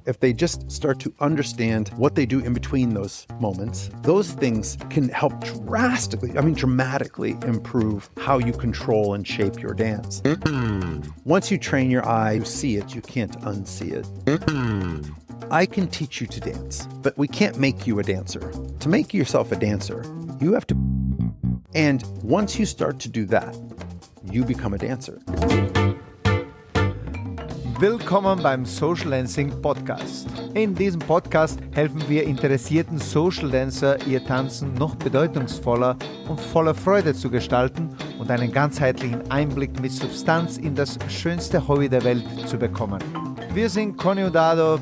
if they just start to understand what they do in between those moments, those things can help dramatically improve how you control and shape your dance. Once you train your eye to see it, you can't unsee it. I can teach you to dance, but we can't make you a dancer. To make yourself a dancer, you have to... And once you start to do that, you become a dancer. Willkommen beim Social Dancing Podcast. In diesem Podcast helfen wir interessierten Social Dancer, ihr Tanzen noch bedeutungsvoller und voller Freude zu gestalten und einen ganzheitlichen Einblick mit Substanz in das schönste Hobby der Welt zu bekommen. Wir sind Conny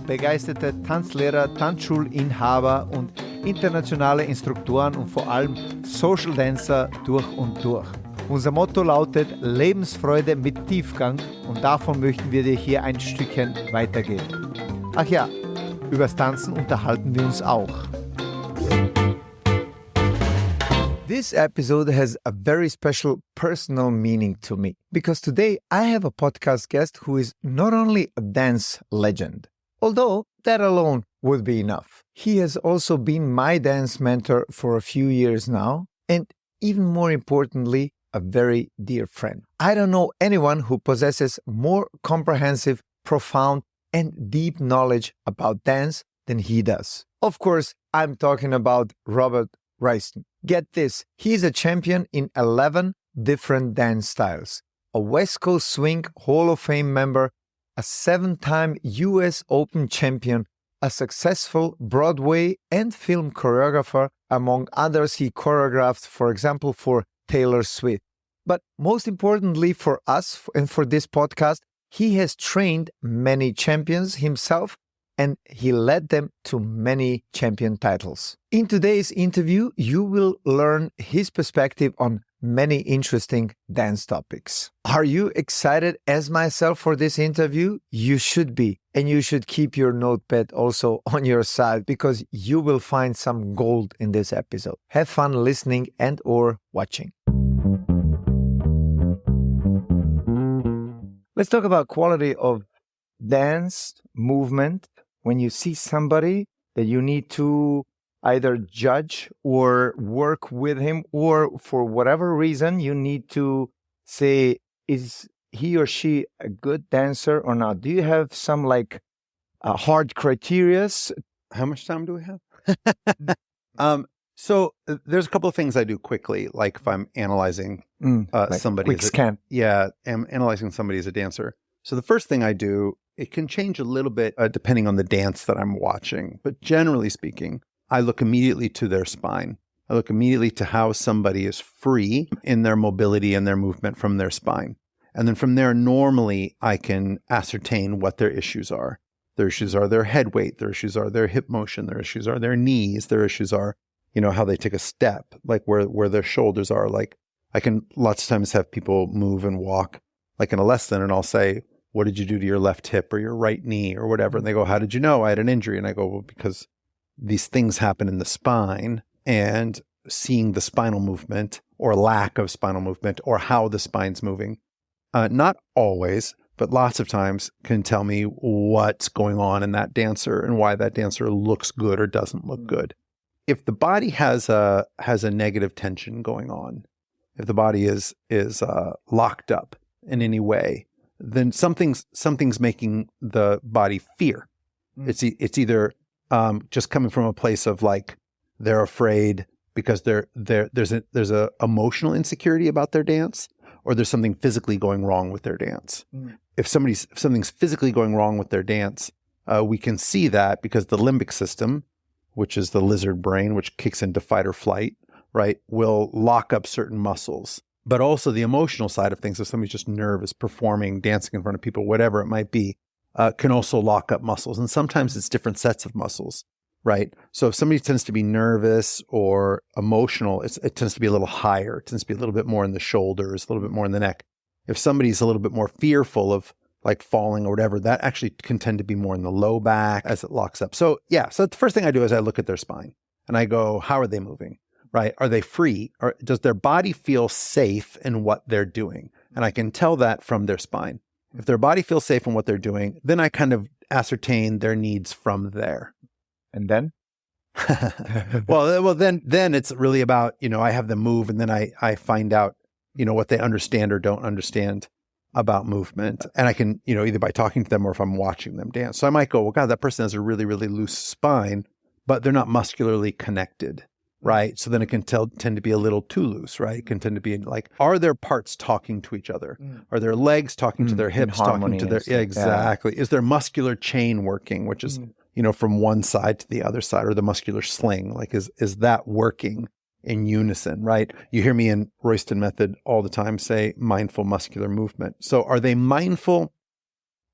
begeisterte Tanzlehrer, Tanzschulinhaber und internationale Instruktoren und vor allem Social Dancer durch und durch. Unser Motto lautet Lebensfreude mit Tiefgang und davon möchten wir dir hier ein Stückchen weitergeben. Ach ja, übers Tanzen unterhalten wir uns auch. This episode has a very special personal meaning to me because today I have a podcast guest who is not only a dance legend, although that alone would be enough. He has also been my dance mentor for a few years now, and even more importantly, a very dear friend. I don't know anyone who possesses more comprehensive, profound, and deep knowledge about dance than he does. Of course, I'm talking about Robert Royston. Get this, he's a champion in 11 different dance styles, a West Coast Swing Hall of Fame member, a 7-time US Open champion, a successful Broadway and film choreographer. Among others, he choreographed, for example, for Tailor Swift. But most importantly for us and for this podcast, he has trained many champions himself and he led them to many champion titles. In today's interview, you will learn his perspective on many interesting dance topics. Are you excited as myself for this interview? You should be. And you should keep your notepad also on your side because you will find some gold in this episode. Have fun listening and or watching. Let's talk about quality of dance, movement. When you see somebody that you need to either judge or work with him, or for whatever reason, you need to say, is he or she a good dancer or not? Do you have some hard criterias? How much time do we have? So there's a couple of things I do quickly, like if I'm analyzing somebody. Quick scan. I'm analyzing somebody as a dancer. So the first thing I do, it can change a little bit depending on the dance that I'm watching. But generally speaking, I look immediately to their spine. I look immediately to how somebody is free in their mobility and their movement from their spine. And then from there, normally I can ascertain what their issues are. Their issues are their head weight. Their issues are their hip motion. Their issues are their knees. Their issues are, how they take a step, like where their shoulders are. Like I can lots of times have people move and walk like in a lesson, and I'll say, what did you do to your left hip or your right knee or whatever? And they go, how did you know I had an injury? And I go, well, because these things happen in the spine, and seeing the spinal movement or lack of spinal movement or how the spine's moving, not always, but lots of times can tell me what's going on in that dancer and why that dancer looks good or doesn't look good. If the body has a negative tension going on, if the body is locked up in any way, then something's making the body fear. It's either just coming from a place of like they're afraid because there's a emotional insecurity about their dance, or there's something physically going wrong with their dance. If something's physically going wrong with their dance, we can see that because the limbic system, which is the lizard brain, which kicks into fight or flight, right, will lock up certain muscles. But also the emotional side of things, if somebody's just nervous, performing, dancing in front of people, whatever it might be, can also lock up muscles. And sometimes it's different sets of muscles, right? So if somebody tends to be nervous or emotional, it tends to be a little higher. It tends to be a little bit more in the shoulders, a little bit more in the neck. If somebody's a little bit more fearful of like falling or whatever, that actually can tend to be more in the low back as it locks up. So so the first thing I do is I look at their spine and I go, how are they moving? Right? Are they free? Or does their body feel safe in what they're doing? And I can tell that from their spine. If their body feels safe in what they're doing, then I kind of ascertain their needs from there. And then? well, then it's really about, I have them move, and then I find out, what they understand or don't understand about movement. And I can, either by talking to them or if I'm watching them dance. So I might go, well, God, that person has a really, really loose spine, but they're not muscularly connected, right? So then it can tend to be a little too loose, right? It can tend to be like, are their parts talking to each other? Are their legs talking to their hips, talking to their, exactly. Yeah. Is their muscular chain working, which is, from one side to the other side, or the muscular sling, like is that working in unison, right? You hear me in Royston method all the time say mindful muscular movement. So are they mindful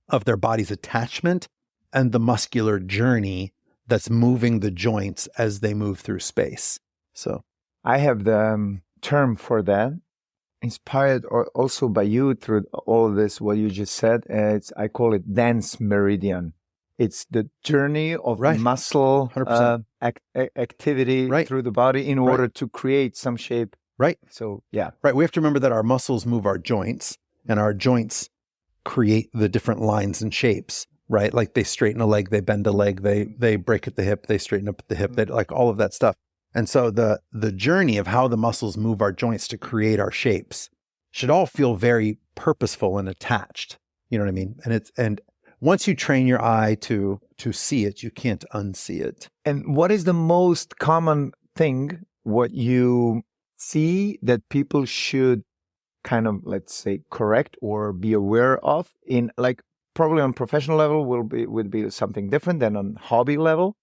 of their body's attachment and the muscular journey that's moving the joints as they move through space? So I have the term for that, inspired also by you through all of this, what you just said. I call it dance meridian. It's the journey of muscle activity through the body in order to create some shape. Right. So, yeah. Right. We have to remember that our muscles move our joints, and our joints create the different lines and shapes, right? Like they straighten a leg, they bend a leg, they break at the hip, they straighten up at the hip, they, like all of that stuff. And so the journey of how the muscles move our joints to create our shapes should all feel very purposeful and attached. You know what I mean? And once you train your eye to see it, you can't unsee it. And what is the most common thing, what you see that people should kind of, let's say, correct or be aware of in, like, probably on professional level would be something different than on hobby level.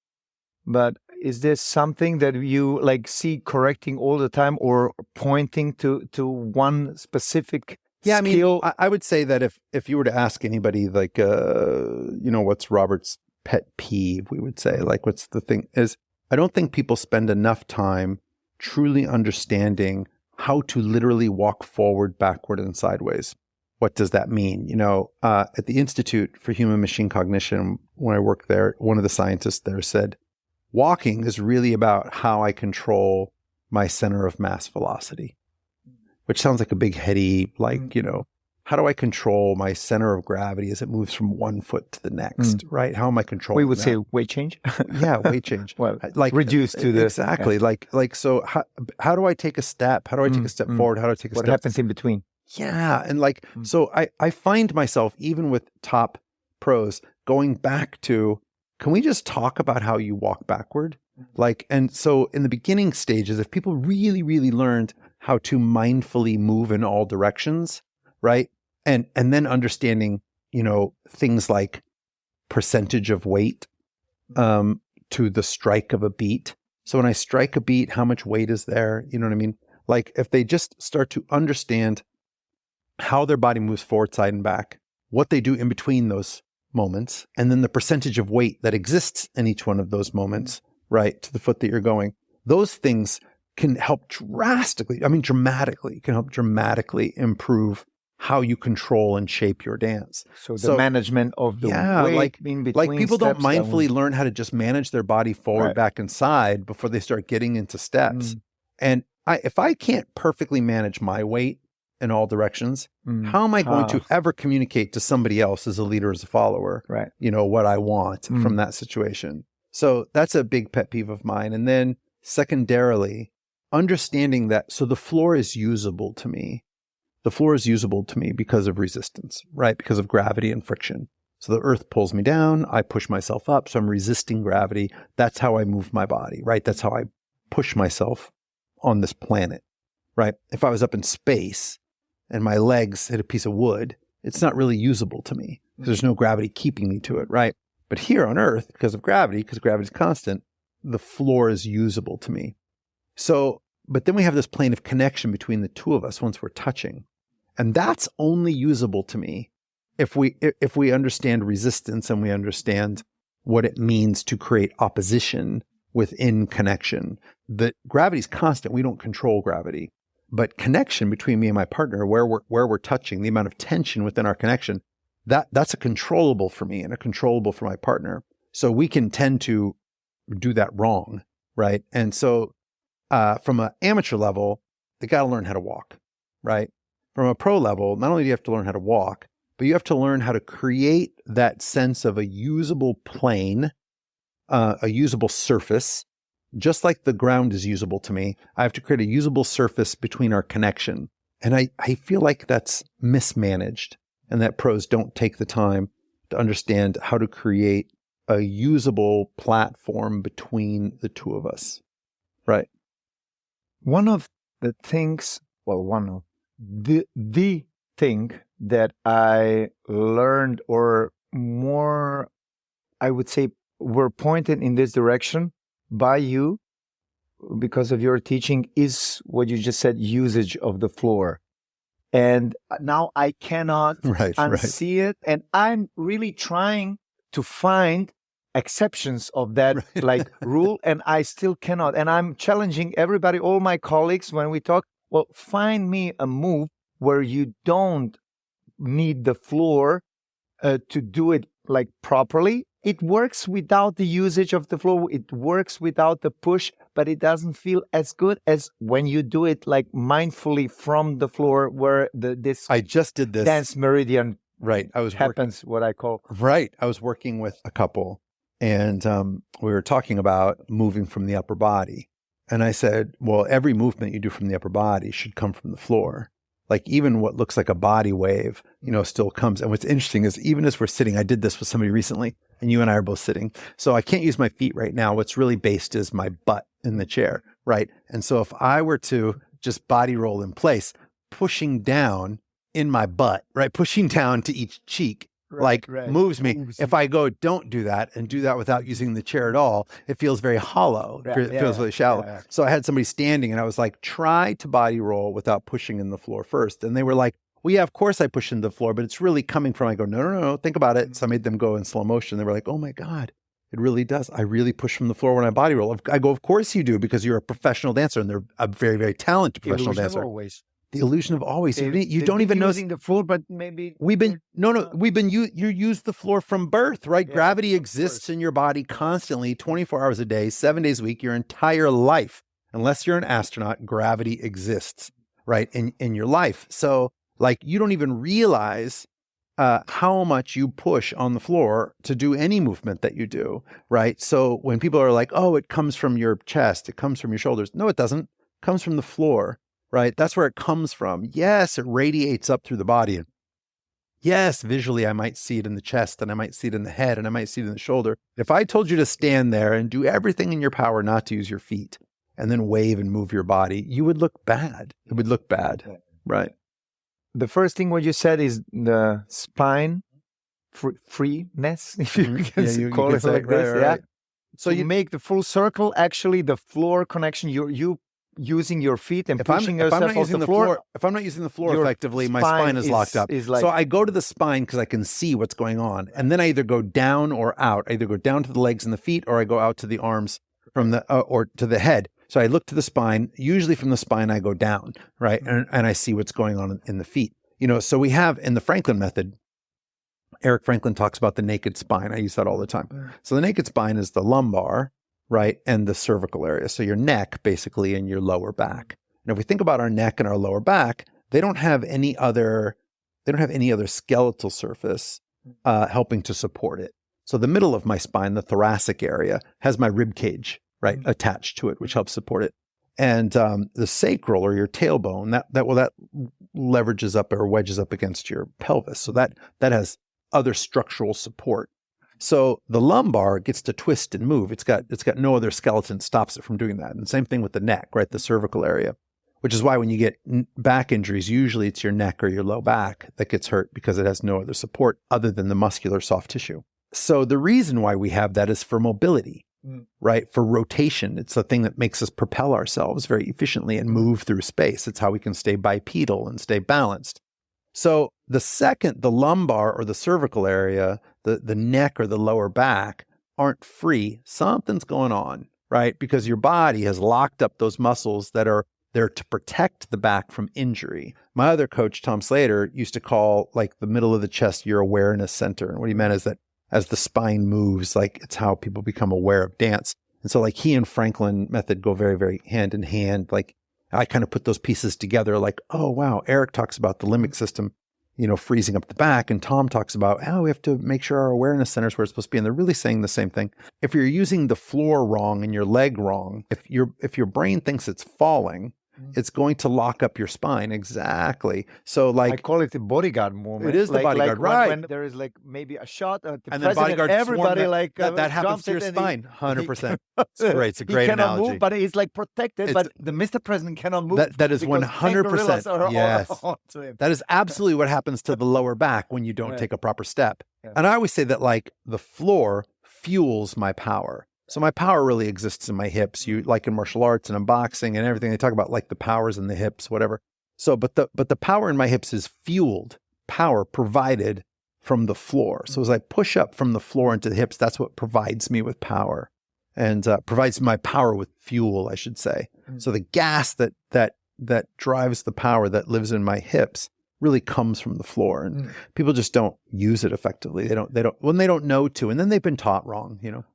But is there something that you like see correcting all the time or pointing to one specific skill? I mean, I would say that if you were to ask anybody, like, what's Robert's pet peeve, we would say, like, what's the thing is, I don't think people spend enough time truly understanding how to literally walk forward, backward, and sideways. What does that mean? At the Institute for Human Machine Cognition, when I worked there, one of the scientists there said, walking is really about how I control my center of mass velocity, which sounds like a big heady, like, how do I control my center of gravity as it moves from one foot to the next, right? How am I controlling We would that? say weight change. Yeah, weight change. Well, like reduced to the... Exactly. Yeah. Like, so how do I take a step? How do I take a step forward? How do I take a step? What happens in between? Yeah. And like, so I find myself, even with top pros, going back to, can we just talk about how you walk backward? Like, and so in the beginning stages, if people really, really learned how to mindfully move in all directions, right? And then understanding, things like percentage of weight to the strike of a beat. So when I strike a beat, how much weight is there? You know what I mean? Like if they just start to understand how their body moves forward, side, and back, what they do in between those moments, and then the percentage of weight that exists in each one of those moments, right, to the foot that you're going, those things can help dramatically improve how you control and shape your dance. So the management of the weight in between, like people don't mindfully learn how to just manage their body forward, back, and side before they start getting into steps. And if I can't perfectly manage my weight in all directions, how am I going to ever communicate to somebody else as a leader, as a follower, what I want from that situation? So that's a big pet peeve of mine. And then secondarily, understanding that, so the floor is usable to me. The floor is usable to me because of resistance, right? Because of gravity and friction. So the earth pulls me down, I push myself up, so I'm resisting gravity. That's how I move my body, right? That's how I push myself on this planet, right? If I was up in space and my legs hit a piece of wood, it's not really usable to me because there's no gravity keeping me to it, right? But here on Earth, because gravity is constant, the floor is usable to me. So, but then we have this plane of connection between the two of us once we're touching. And that's only usable to me if we understand resistance and we understand what it means to create opposition within connection. The gravity's constant. We don't control gravity. But connection between me and my partner, where we're touching, the amount of tension within our connection, that's a controllable for me and a controllable for my partner. So we can tend to do that wrong, right? And so from an amateur level, they got to learn how to walk, right? From a pro level, not only do you have to learn how to walk, but you have to learn how to create that sense of a usable plane, a usable surface. Just like the ground is usable to me, I have to create a usable surface between our connection. And I feel like that's mismanaged, and that pros don't take the time to understand how to create a usable platform between the two of us. Right. One of the things, the thing that I learned, or more, I would say, were pointed in this direction by you because of your teaching, is what you just said, usage of the floor. And now I cannot unsee it. And I'm really trying to find exceptions of that rule, and I still cannot. And I'm challenging everybody, all my colleagues, when we talk, well, find me a move where you don't need the floor to do it properly. It works without the usage of the floor. It works without the push, but it doesn't feel as good as when you do it mindfully from the floor, where I just did this dance meridian happens. What I call I was working with a couple, and we were talking about moving from the upper body, and I said, well, every movement you do from the upper body should come from the floor. Even what looks like a body wave, still comes. And what's interesting is, even as we're sitting, I did this with somebody recently, and you and I are both sitting. So I can't use my feet right now. What's really based is my butt in the chair, right? And so if I were to just body roll in place, pushing down in my butt, right? Pushing down to each cheek, moves me. If I go, don't do that, and do that without using the chair at all, it feels very hollow. It feels really shallow. Yeah. So I had somebody standing, and I was like, try to body roll without pushing in the floor first. And they were like, well, yeah, of course I push into the floor, but it's really coming from, I go, no, think about it. So I made them go in slow motion. They were like, oh my God, it really does. I really push from the floor when I body roll. I go, of course you do, because you're a professional dancer, and they're a very, very talented professional dancer. The illusion of always. You don't even know using the floor, but maybe you use the floor from birth, right? Yeah, gravity exists in your body constantly, 24 hours a day, 7 days a week, your entire life. Unless you're an astronaut, gravity exists, right, in your life. So you don't even realize how much you push on the floor to do any movement that you do, right? So when people are like, oh, it comes from your chest, it comes from your shoulders. No, it doesn't. It comes from the floor. Right? That's where it comes from. Yes, it radiates up through the body. And yes, visually, I might see it in the chest, and I might see it in the head, and I might see it in the shoulder. If I told you to stand there and do everything in your power not to use your feet, and then wave and move your body, you would look bad. It would look bad. Right. The first thing what you said is the spine freeness, if you can call it like this. Right. So you make the full circle, actually, the floor connection, you using your feet and pushing yourself off the floor. If I'm not using the floor effectively, my spine is locked up. So I go to the spine because I can see what's going on. And then I either go down or out. I either go down to the legs and the feet, or I go out to the arms from the or to the head. So I look to the spine. Usually from the spine, I go down, right? And I see what's going on in the feet. So we have, in the Franklin method, Eric Franklin talks about the naked spine. I use that all the time. So the naked spine is the lumbar, right, and the cervical area. So your neck, basically, and your lower back. And if we think about our neck and our lower back, they don't have any other skeletal surface helping to support it. So the middle of my spine, the thoracic area, has my rib cage, right, attached to it, which helps support it. And the sacral, or your tailbone, that leverages up or wedges up against your pelvis. So that has other structural support. So the lumbar gets to twist and move. It's got no other skeleton stops it from doing that. And same thing with the neck, right? The cervical area, which is why when you get back injuries, usually it's your neck or your low back that gets hurt, because it has no other support other than the muscular soft tissue. So the reason why we have that is for mobility, right? For rotation. It's the thing that makes us propel ourselves very efficiently and move through space. It's how we can stay bipedal and stay balanced. So the lumbar or the cervical area, the neck or the lower back aren't free. Something's going on, right? Because your body has locked up those muscles that are there to protect the back from injury. My other coach, Tom Slater, used to call the middle of the chest your awareness center. And what he meant is that as the spine moves, it's how people become aware of dance. And so he and Franklin method go very, very hand in hand. I kind of put those pieces together, oh, wow, Eric talks about the limbic system, freezing up the back. And Tom talks about, we have to make sure our awareness center is where it's supposed to be. And they're really saying the same thing. If you're using the floor wrong and your leg wrong, if your brain thinks it's falling, it's going to lock up your spine. Exactly. So I call it the bodyguard movement. It is the bodyguard, right? When there is maybe a shot at the and president, then bodyguard everybody that happens to your spine. 100%. It's great. It's a great he cannot analogy. Move, but he's protected. But the Mr. President cannot move. That is 100%. Yes. That is absolutely what happens to the lower back when you don't take a proper step. Yeah. And I always say that the floor fuels my power. So my power really exists in my hips. You like in martial arts and in boxing and everything, they talk about the powers in the hips, whatever. So, but the power in my hips is fueled power provided from the floor. So as I push up from the floor into the hips, that's what provides me with power and provides my power with fuel, I should say. So the gas that drives the power that lives in my hips really comes from the floor, and people just don't use it effectively. They don't when they don't know to, and then they've been taught wrong,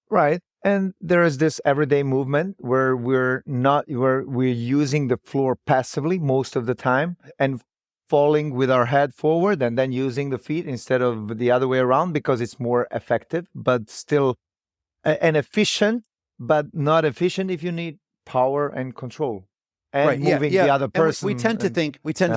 Right. And there is this everyday movement where we're using the floor passively most of the time and falling with our head forward and then using the feet instead of the other way around because it's more effective, but still and efficient, but not efficient if you need power and control and moving the other person. And we tend to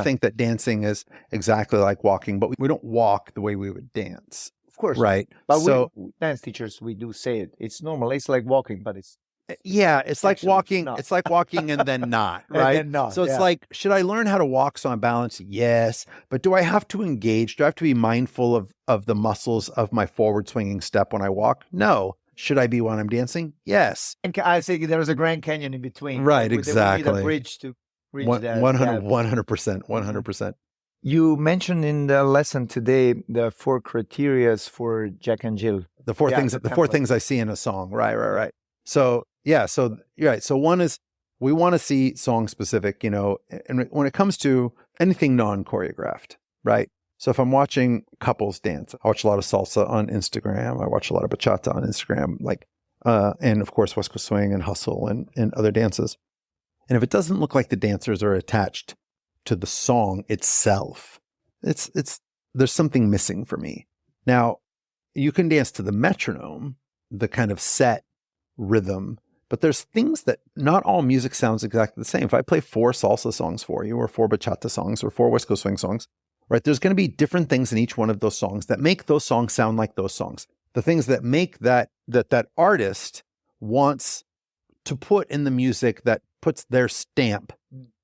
think that dancing is exactly like walking, but we don't walk the way we would dance. Of course. Right. But we dance teachers, we do say it. It's normal. It's like walking, but it's... Yeah, it's like walking. Not. It's like walking and then not, right? And then not, so it's like, should I learn how to walk so I'm balanced? Yes. But do I have to engage? Do I have to be mindful of the muscles of my forward swinging step when I walk? No. Should I be when I'm dancing? Yes. And I think there's a Grand Canyon in between. Right, exactly. We need a bridge to reach that. 100%. You mentioned in the lesson today the 4 criteria for Jack and Jill. The four things I see in a song. Right. So so you're right. So one is we want to see song specific, and when it comes to anything non-choreographed, right? So if I'm watching couples dance, I watch a lot of salsa on Instagram. I watch a lot of bachata on Instagram, and of course West Coast Swing and hustle and other dances. And if it doesn't look like the dancers are attached to the song itself, there's something missing for me. Now, you can dance to the metronome, the kind of set rhythm, but there's things that not all music sounds exactly the same. If I play 4 salsa songs for you, or 4 bachata songs, or 4 West Coast Swing songs, right, there's going to be different things in each one of those songs that make those songs sound like those songs. The things that make that artist wants to put in the music that puts their stamp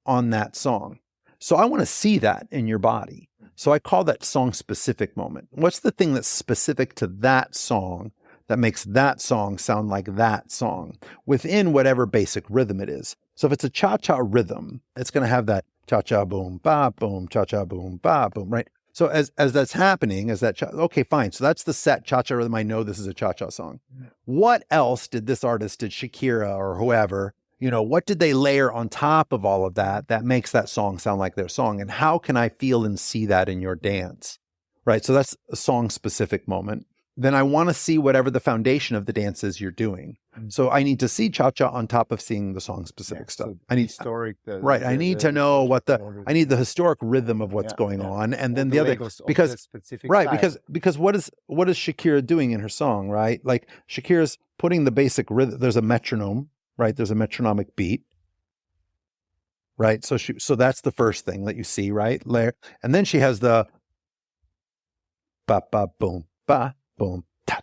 on that song. So I want to see that in your body. So I call that song-specific moment. What's the thing that's specific to that song that makes that song sound like that song within whatever basic rhythm it is? So if it's a cha-cha rhythm, it's going to have that cha-cha boom, ba boom, cha-cha boom, ba boom, right? So as that's happening, okay, fine. So that's the set cha-cha rhythm. I know this is a cha-cha song. What else did Shakira or whoever, what did they layer on top of all of that makes that song sound like their song? And how can I feel and see that in your dance? Right. So that's a song specific moment. Then I want to see whatever the foundation of the dance is you're doing. So I need to see cha-cha on top of seeing the song specific stuff. So I need historic. I need to know I need the historic rhythm of what's going on. And then the other, because what is Shakira doing in her song, right? Like Shakira's putting the basic rhythm. There's a metronome. Right, there's a metronomic beat, right? So that's the first thing that you see, right? And then she has the ba ba boom, ta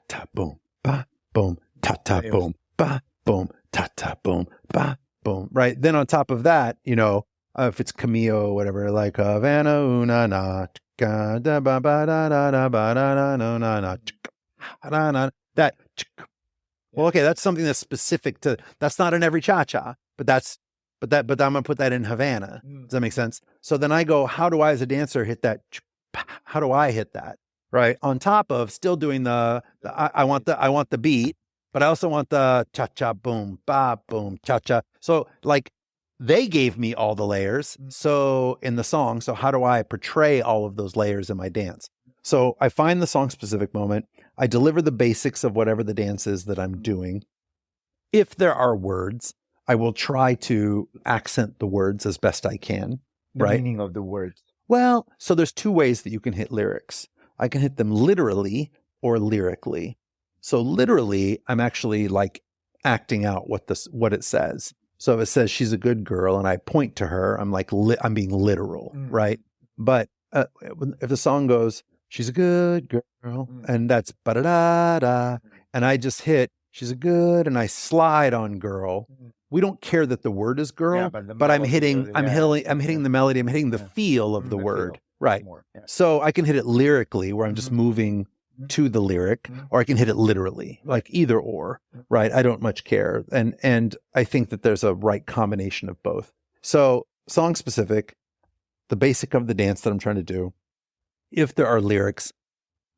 ta boom, ba boom, ta ta boom, ba boom, ta ta boom, ba boom. Right. Then on top of that, if it's Camille or whatever, like Havana una na da ba ba da da da ba da da no na na that. Well, okay, that's something that's specific to, that's not in every cha-cha, but I'm going to put that in Havana. Does that make sense? So then I go, how do I as a dancer hit that? How do I hit that? Right. On top of still doing I want the beat, but I also want the cha-cha boom, ba boom, cha-cha. So they gave me all the layers. So in the song, so how do I portray all of those layers in my dance? So I find the song specific moment. I deliver the basics of whatever the dance is that I'm doing. If there are words, I will try to accent the words as best I can. The meaning of the words. Well, so there's two ways that you can hit lyrics. I can hit them literally or lyrically. So literally, I'm actually like acting out what it says. So if it says she's a good girl and I point to her, I'm like, I'm being literal, right? But if the song goes, she's a good girl, and that's ba-da-da-da, and I just hit, she's a good, and I slide on girl. We don't care that the word is girl, but I'm hitting the melody, I'm hitting the feel of the word, right? So I can hit it lyrically, where I'm just moving to the lyric, or I can hit it literally, like either or, right? I don't much care, and I think that there's a right combination of both. So song specific, the basic of the dance that I'm trying to do. If there are lyrics,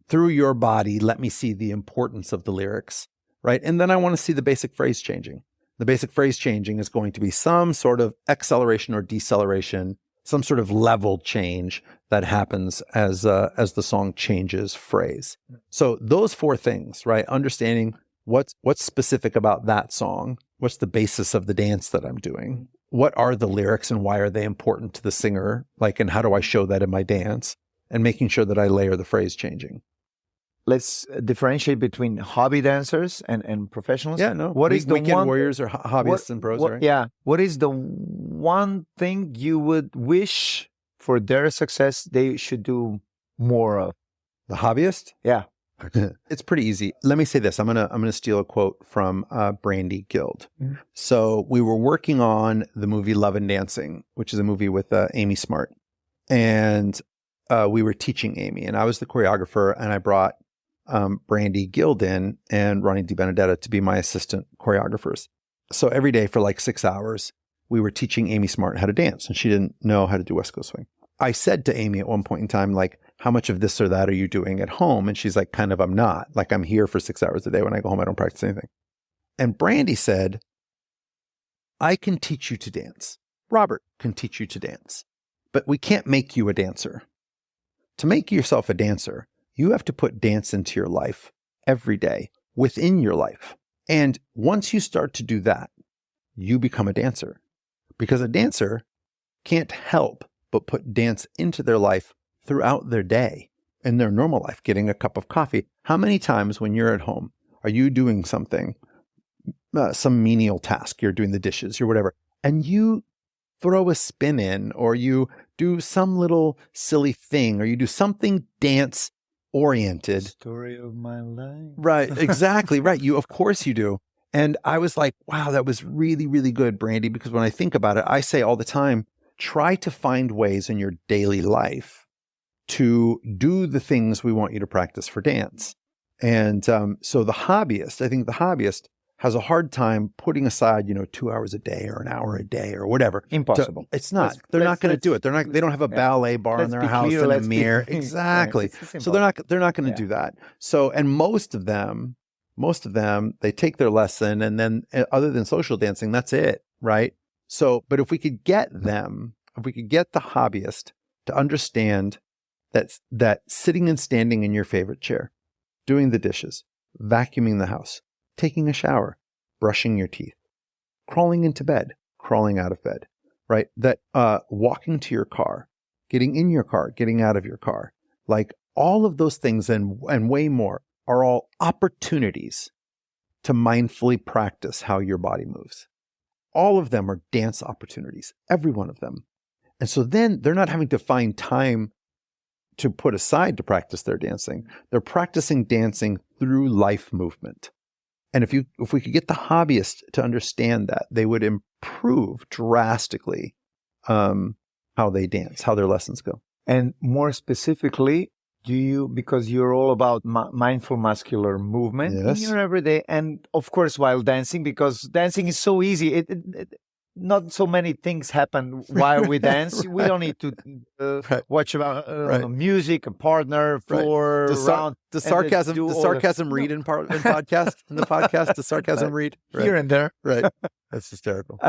through your body, let me see the importance of the lyrics, right? And then I want to see the basic phrase changing. The basic phrase changing is going to be some sort of acceleration or deceleration, some sort of level change that happens as the song changes phrase. So those four things, right? Understanding what's specific about that song, what's the basis of the dance that I'm doing, what are the lyrics and why are they important to the singer, like, and how do I show that in my dance, and making sure that I layer the phrase changing. Let's differentiate between hobby dancers and professionals. Yeah, no. What is the weekend warriors or hobbyists and pros, right? Yeah. What is the one thing you would wish for their success they should do more of? The hobbyist? Yeah. It's pretty easy. Let me say this. I'm gonna steal a quote from Brandy Guild. So we were working on the movie Love and Dancing, which is a movie with Amy Smart. And we were teaching Amy, and I was the choreographer, and I brought Brandy Guild in and Ronnie DiBenedetta to be my assistant choreographers. So every day for like 6 hours, we were teaching Amy Smart how to dance, and she didn't know how to do West Coast Swing. I said to Amy at one point in time, like, how much of this or that are you doing at home? And she's like, kind of, I'm not. Like, I'm here for 6 hours a day. When I go home, I don't practice anything. And Brandy said, I can teach you to dance. Robert can teach you to dance, but we can't make you a dancer. To make yourself a dancer, you have to put dance into your life every day, within your life. And once you start to do that, you become a dancer. Because a dancer can't help but put dance into their life throughout their day, in their normal life, getting a cup of coffee. How many times when you're at home are you doing something, some menial task, you're doing the dishes, you're whatever, and you throw a spin in, or you do some little silly thing, or you do something dance oriented. Story of my life. Right, exactly, right. Of course you do. And I was like, wow, that was really, really good, Brandy, because when I think about it, I say all the time, try to find ways in your daily life to do the things we want you to practice for dance. And so the hobbyist, I think the hobbyist has a hard time putting aside, 2 hours a day or an hour a day or whatever. Impossible. It's not. They're not going to do it. They don't have a ballet bar in their house and a mirror. Exactly. So they're not going to do that. So, and most of them, they take their lesson, and then other than social dancing, that's it, right? So, but if we could get the hobbyist to understand that sitting and standing in your favorite chair, doing the dishes, vacuuming the house, taking a shower, brushing your teeth, crawling into bed, crawling out of bed, right? That walking to your car, getting in your car, getting out of your car, like all of those things and way more are all opportunities to mindfully practice how your body moves. All of them are dance opportunities, every one of them. And so then they're not having to find time to put aside to practice their dancing. They're practicing dancing through life movement. And if we could get the hobbyist to understand that, they would improve drastically how they dance, how their lessons go. And more specifically, because you're all about mindful muscular movement in your everyday, and of course while dancing, because dancing is so easy. Not so many things happen while we dance. We don't need to watch about music, a partner, floor, around. The sarcasm read in the podcast. The sarcasm read here and there. Right. That's hysterical.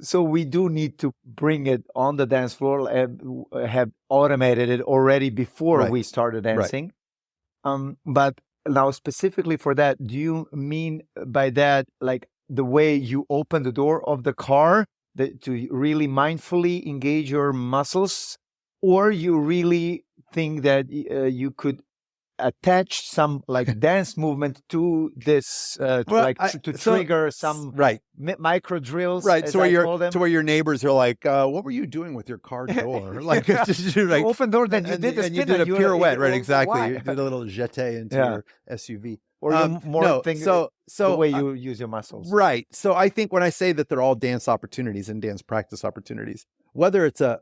So we do need to bring it on the dance floor and have automated it already before we started dancing. But now specifically for that, do you mean by that like the way you open the door of the car to really mindfully engage your muscles? Or you really think that you could attach some like dance movement to this to trigger some micro drills, right? As so I call them. to where your neighbors are like, what were you doing with your car door? Like, just, like open door, then you did a spin, and you did a pirouette, right? Exactly. Why? You did a little jeté into your SUV. Or you more think so the way you use your muscles. Right. So I think when I say that they're all dance opportunities and dance practice opportunities, whether it's a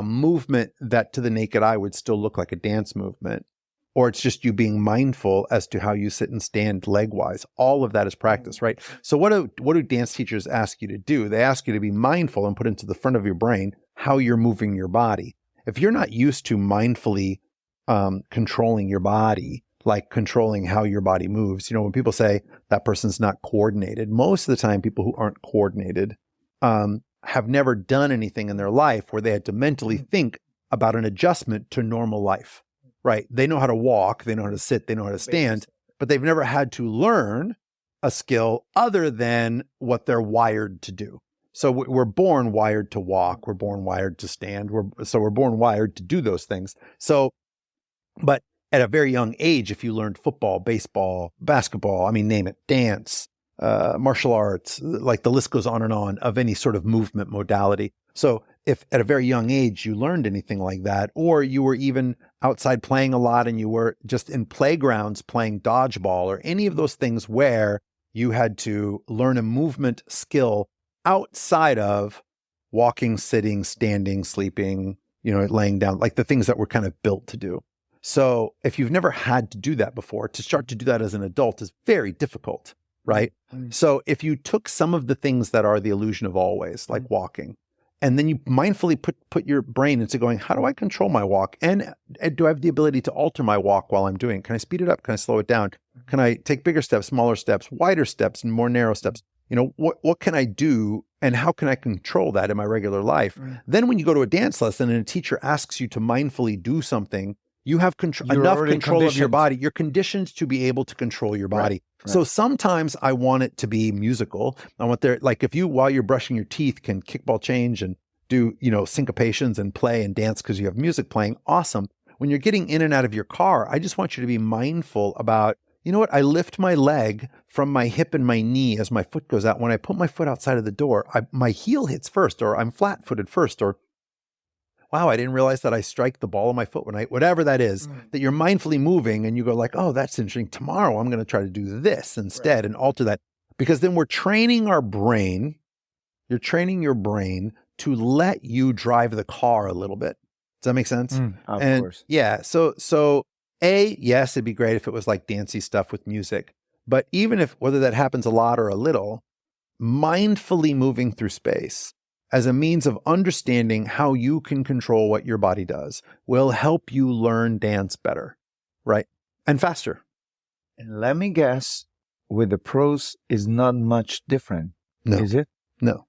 movement that to the naked eye would still look like a dance movement, or it's just you being mindful as to how you sit and stand leg-wise, all of that is practice, right? So what do dance teachers ask you to do? They ask you to be mindful and put into the front of your brain how you're moving your body. If you're not used to mindfully controlling your body, like controlling how your body moves, when people say that person's not coordinated, most of the time people who aren't coordinated have never done anything in their life where they had to mentally think about an adjustment to normal life, right? They know how to walk, they know how to sit, they know how to stand, but they've never had to learn a skill other than what they're wired to do. So we're born wired to walk, we're born wired to stand, we're born wired to do those things. But at a very young age, if you learned football, baseball, basketball, name it, dance, martial arts, like the list goes on and on of any sort of movement modality. So if at a very young age you learned anything like that, or you were even outside playing a lot and you were just in playgrounds playing dodgeball or any of those things where you had to learn a movement skill outside of walking, sitting, standing, sleeping, laying down, like the things that we're kind of built to do. So if you've never had to do that before, to start to do that as an adult is very difficult. Right? So if you took some of the things that are the illusion of always, like walking, and then you mindfully put your brain into going, how do I control my walk? And do I have the ability to alter my walk while I'm doing it? Can I speed it up? Can I slow it down? Can I take bigger steps, smaller steps, wider steps, and more narrow steps? What can I do and how can I control that in my regular life? Then when you go to a dance lesson and a teacher asks you to mindfully do something, you have enough control of your body. You're conditioned to be able to control your body. Right. So sometimes I want it to be musical. I want if you, while you're brushing your teeth, can kickball change and do, syncopations and play and dance because you have music playing, awesome. When you're getting in and out of your car, I just want you to be mindful about, I lift my leg from my hip and my knee as my foot goes out. When I put my foot outside of the door, my heel hits first, or I'm flat-footed first, or wow, I didn't realize that I strike the ball of my foot whatever that is, that you're mindfully moving and you go like, oh, that's interesting. Tomorrow I'm going to try to do this instead and alter that. Because then we're training our brain. You're training your brain to let you drive the car a little bit. Does that make sense? Of course. Yeah. So yes, it'd be great if it was like dancey stuff with music. But even if, whether that happens a lot or a little, mindfully moving through space as a means of understanding how you can control what your body does will help you learn dance better, right? And faster. And let me guess, with the pros is not much different, is it? No.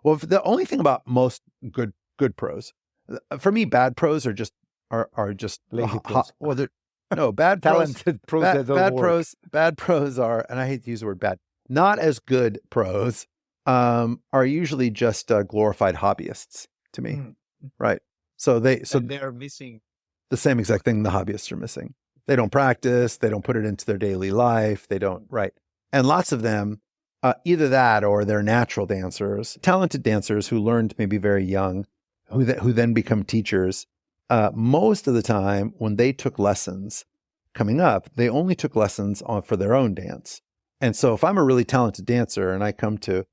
Well, the only thing about most good pros, for me, bad pros are just lazy pros. Bad talented pros. Bad pros are, and I hate to use the word bad, not as good pros. Are usually just glorified hobbyists to me, right? So they're missing the same exact thing the hobbyists are missing. They don't practice, they don't put it into their daily life, they don't, right? And lots of them, either that or they're natural dancers, talented dancers who learned maybe very young, who then become teachers. Most of the time when they took lessons coming up, they only took lessons for their own dance. And so if I'm a really talented dancer and I come to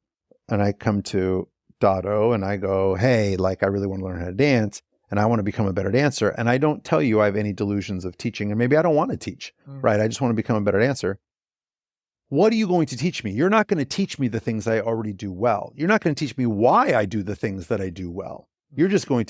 Dado and I go, hey, I really want to learn how to dance and I want to become a better dancer. And I don't tell you I have any delusions of teaching and maybe I don't want to teach, right? I just want to become a better dancer. What are you going to teach me? You're not going to teach me the things I already do well. You're not going to teach me why I do the things that I do well. You're going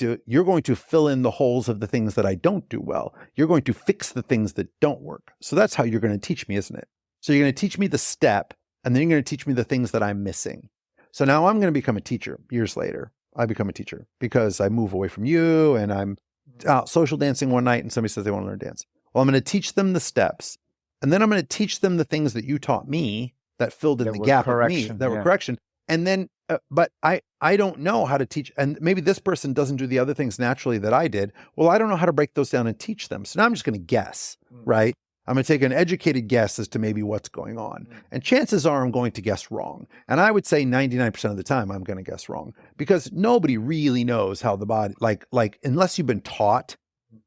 to fill in the holes of the things that I don't do well. You're going to fix the things that don't work. So that's how you're going to teach me, isn't it? So you're going to teach me the step and then you're going to teach me the things that I'm missing. So now I'm going to become a teacher years later. I become a teacher because I move away from you and I'm out social dancing one night and somebody says they want to learn to dance. Well, I'm going to teach them the steps and then I'm going to teach them the things that you taught me that filled in the gap of me, that were correction. And then, but I I don't know how to teach. And maybe this person doesn't do the other things naturally that I did. Well, I don't know how to break those down and teach them. So now I'm just going to guess, right? I'm going to take an educated guess as to maybe what's going on. And chances are I'm going to guess wrong. And I would say 99% of the time I'm going to guess wrong because nobody really knows how the body, like unless you've been taught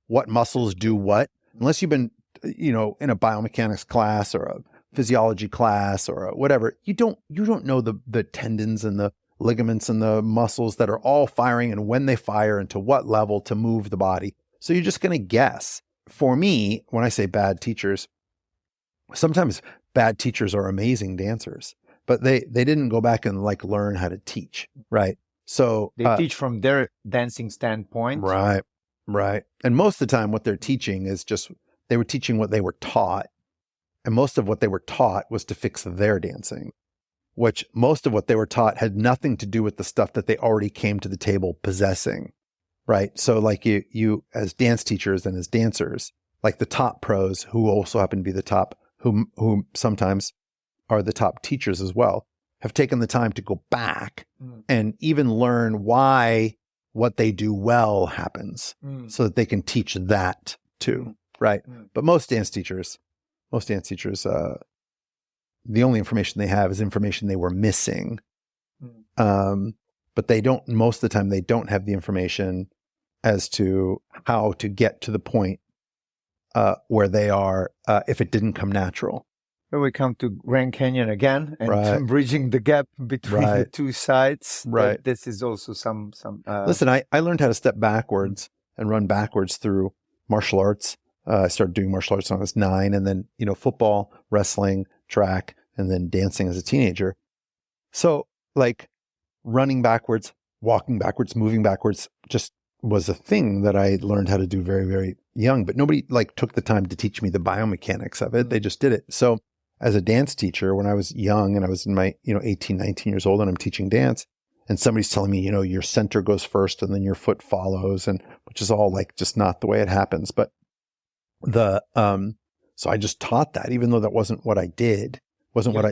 what muscles do what, unless you've been, in a biomechanics class or a physiology class or whatever, you don't know the tendons and the ligaments and the muscles that are all firing and when they fire and to what level to move the body. So you're just going to guess. For me, when I say bad teachers, sometimes bad teachers are amazing dancers, but they didn't go back and learn how to teach, right? So they teach from their dancing standpoint. Right. And most of the time what they're teaching is just, they were teaching what they were taught. And most of what they were taught was to fix their dancing, which most of what they were taught had nothing to do with the stuff that they already came to the table possessing. Right. So you as dance teachers and as dancers, like the top pros who also happen to be the top, who sometimes are the top teachers as well, have taken the time to go back and even learn why what they do well happens so that they can teach that too. Right. But most dance teachers, the only information they have is information they were missing. But most of the time, they don't have the information as to how to get to the point where they are if it didn't come natural. Here we come to Grand Canyon again and bridging the gap between the two sides. Right. This is also some. Listen, I learned how to step backwards and run backwards through martial arts. I started doing martial arts when I was 9, and then football, wrestling, track, and then dancing as a teenager. So running backwards, walking backwards, moving backwards just was a thing that I learned how to do very, very young, but nobody took the time to teach me the biomechanics of it. They just did it. So as a dance teacher, when I was young and I was in my, 18, 19 years old and I'm teaching dance and somebody's telling me, your center goes first and then your foot follows, and which is all just not the way it happens. But so I just taught that, even though that wasn't what I did, it wasn't what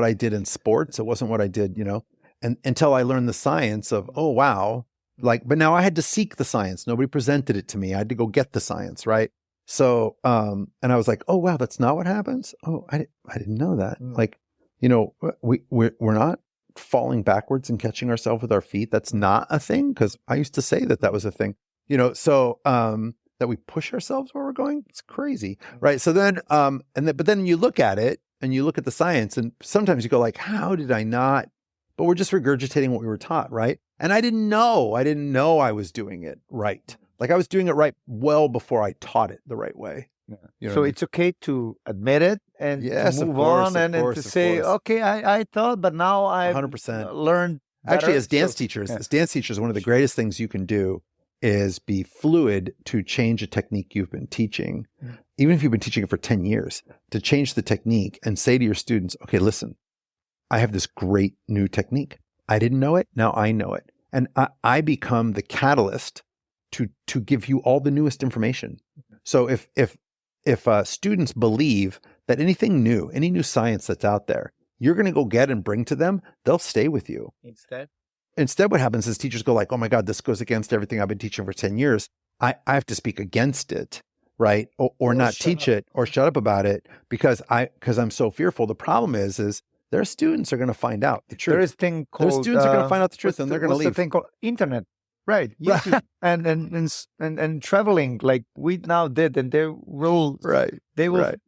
I did in sports. It wasn't what I did, and until I learned the science of, oh, wow. But now I had to seek the science. Nobody presented it to me. I had to go get the science. Right. So, and I was like, oh, wow, that's not what happens. Oh, I didn't know that. We're not falling backwards and catching ourselves with our feet. That's not a thing. Cause I used to say that was a thing, that we push ourselves where we're going. It's crazy. Right. So then, but then you look at it and you look at the science and sometimes you go how did I not? But we're just regurgitating what we were taught. Right. And I didn't know I was doing it right. I was doing it right well before I taught it the right way. Yeah. So it's okay to admit it and to move on and to say, okay, I thought, but now I've 100% learned better. Actually, as dance teachers, one of the greatest things you can do is be fluid to change a technique you've been teaching, even if you've been teaching it for 10 years, to change the technique and say to your students, okay, listen, I have this great new technique. I didn't know it. Now I know it. And I become the catalyst to give you all the newest information. So if students believe that anything new, any new science that's out there, you're going to go get and bring to them, they'll stay with you. Instead, what happens is teachers go oh my God, this goes against everything I've been teaching for 10 years. I have to speak against it, right? Or not teach it or shut up about it because I'm so fearful. The problem is their students are going to find out the truth. There is a thing called... Their students are going to find out the truth and they're going to leave. There's a thing called internet. Right. YouTube and traveling like we now did, and they will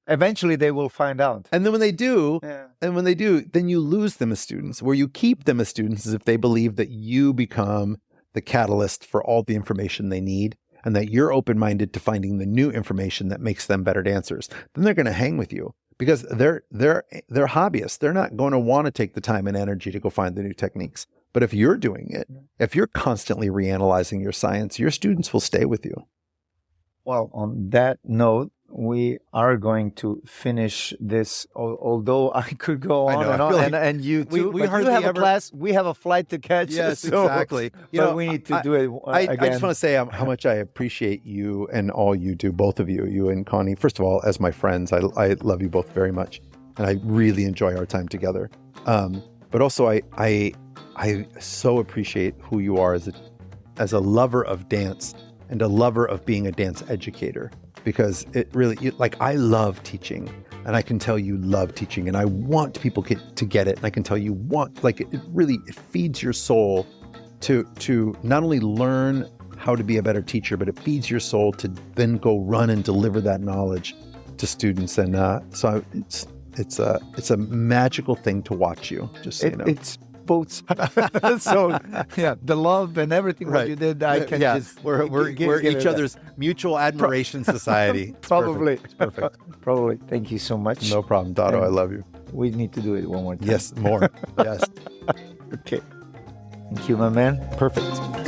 eventually they will find out. And then when they do, then you lose them as students. Where you keep them as students is if they believe that you become the catalyst for all the information they need and that you're open-minded to finding the new information that makes them better dancers. Then they're going to hang with you because they're hobbyists. They're not going to want to take the time and energy to go find the new techniques. But if you're doing it, if you're constantly reanalyzing your science, your students will stay with you. Well, on that note, we are going to finish this, although I could go on and on, and you too. We hardly have a class. We have a flight to catch. Yes, exactly. But we need to do it again. I just want to say how much I appreciate you and all you do, both of you, you and Connie. First of all, as my friends, I love you both very much. And I really enjoy our time together. But also, I so appreciate who you are as a lover of dance and a lover of being a dance educator, because it really, I love teaching, and I can tell you love teaching, and I want people to get it. And I can tell you it feeds your soul to not only learn how to be a better teacher, but it feeds your soul to then go run and deliver that knowledge to students. And so it's a magical thing to watch you. Just so you know. It's both. So yeah, the love and everything what you did, I can just we're each other's mutual admiration society. Probably. It's perfect. Probably. Thank you so much. No problem, Dado. I love you. We need to do it one more time. Yes, more. Yes. Okay. Thank you, my man. Perfect.